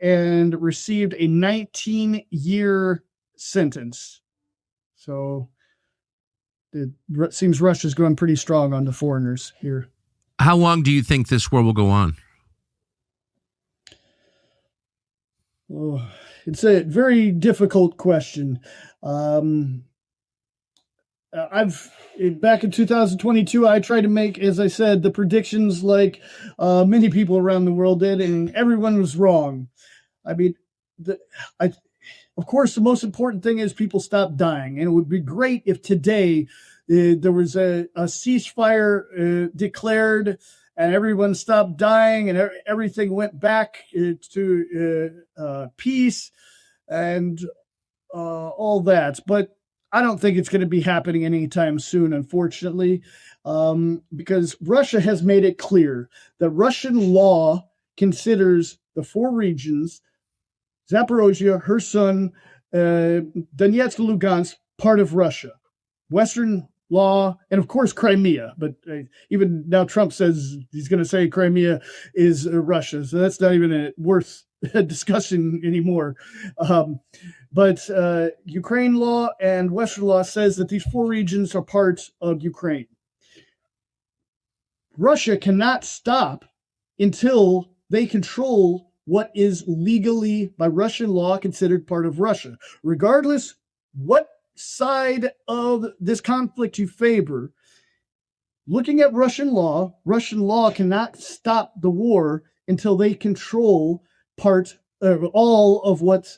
and received a 19-year sentence. So it seems Russia's going pretty strong on the foreigners here. How long do you think this war will go on? Oh, it's a very difficult question. Back in 2022, I tried to make, as I said, the predictions like many people around the world did, and everyone was wrong. I mean, of course, the most important thing is people stop dying, and it would be great if today there was a ceasefire declared, and everyone stopped dying, and everything went back to peace and all that. But I don't think it's going to be happening anytime soon, unfortunately, because Russia has made it clear that Russian law considers the four regions, Zaporozhye, Kherson, Donetsk, and Lugansk, part of Russia. Western law, and of course Crimea, but even now Trump says he's going to say Crimea is Russia, so that's not even worth a discussion anymore. But Ukraine law and Western law says that these four regions are part of Ukraine. Russia cannot stop until they control what is legally, by Russian law, considered part of Russia. Regardless what side of this conflict you favor, looking at Russian law cannot stop the war until they control part of all of what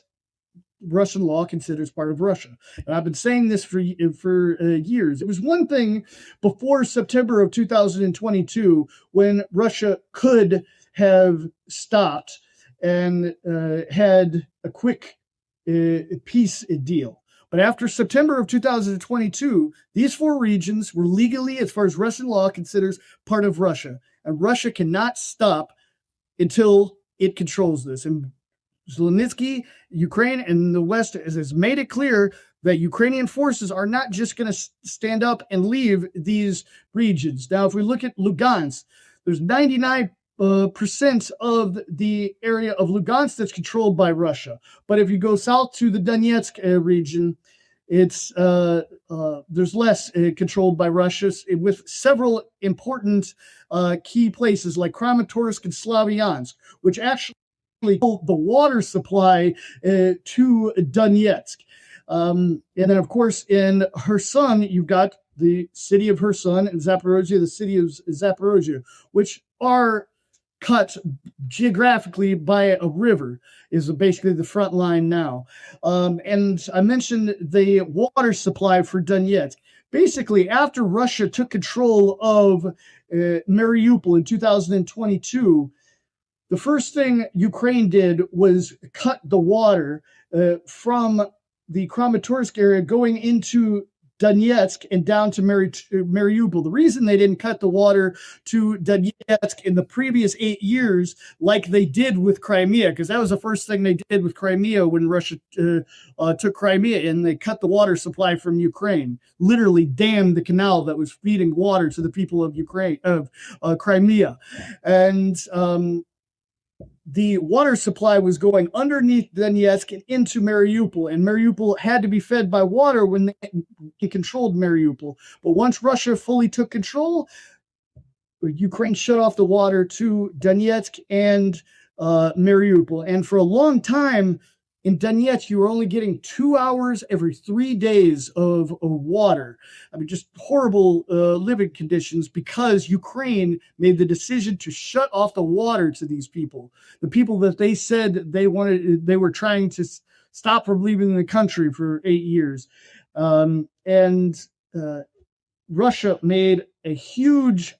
Russian law considers part of Russia. And I've been saying this for years. It was one thing before September of 2022 when Russia could have stopped and had a quick peace deal. But after September of 2022, these four regions were legally, as far as Russian law considers, part of Russia. And Russia cannot stop until it controls this. And Zelensky, Ukraine, and the West has made it clear that Ukrainian forces are not just going to stand up and leave these regions. Now, if we look at Lugansk, there's 99% of the area of Lugansk that's controlled by Russia. But if you go south to the Donetsk region, it's there's less controlled by Russia, with several important key places like Kramatorsk and Slavyansk, which actually hold the water supply to Donetsk. And then, of course, in Kherson, you've got the city of Kherson and Zaporozhye, the city of Zaporozhye, which are cut geographically by a river, is basically the front line now. And I mentioned the water supply for Donetsk. Basically, after Russia took control of Mariupol in 2022, the first thing Ukraine did was cut the water from the Kramatorsk area going into Donetsk and down to Mariupol. The reason they didn't cut the water to Donetsk in the previous 8 years, like they did with Crimea, because that was the first thing they did with Crimea when Russia took Crimea, and they cut the water supply from Ukraine, literally dammed the canal that was feeding water to the people of Ukraine, of Crimea. And the water supply was going underneath Donetsk and into Mariupol, and Mariupol had to be fed by water when they controlled Mariupol. But once Russia fully took control, Ukraine shut off the water to Donetsk and Mariupol. And for a long time in Donetsk, you were only getting 2 hours every 3 days of water. I mean, just horrible living conditions, because Ukraine made the decision to shut off the water to these people, the people that they said they were trying to stop from leaving the country for 8 years. Russia made a huge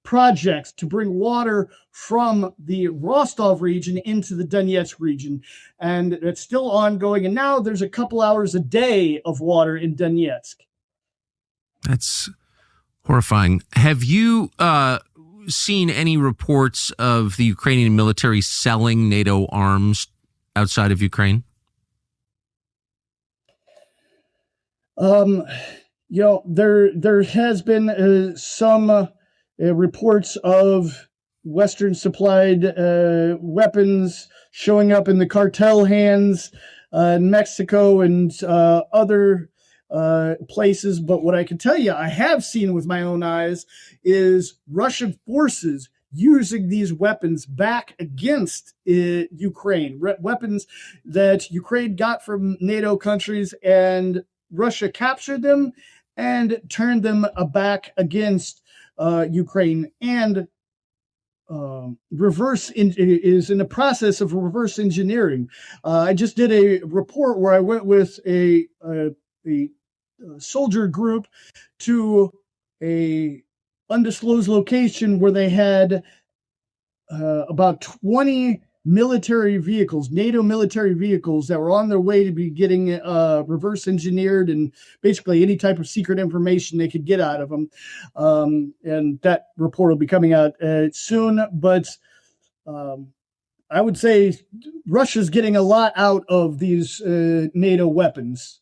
project to bring water from the Rostov region into the Donetsk region. And it's still ongoing. And now there's a couple hours a day of water in Donetsk. That's horrifying. Have you seen any reports of the Ukrainian military selling NATO arms outside of Ukraine? There has been some reports of Western supplied weapons showing up in the cartel hands in Mexico and other places. But what I can tell you, I have seen with my own eyes, is Russian forces using these weapons back against Ukraine, weapons that Ukraine got from NATO countries, and Russia captured them and turned them back against Ukraine. And is in the process of reverse engineering. I just did a report where I went with a soldier group to a undisclosed location where they had about 20 military vehicles, NATO military vehicles, that were on their way to be getting reverse engineered and basically any type of secret information they could get out of them. And that report will be coming out soon. But I would say Russia's getting a lot out of these NATO weapons.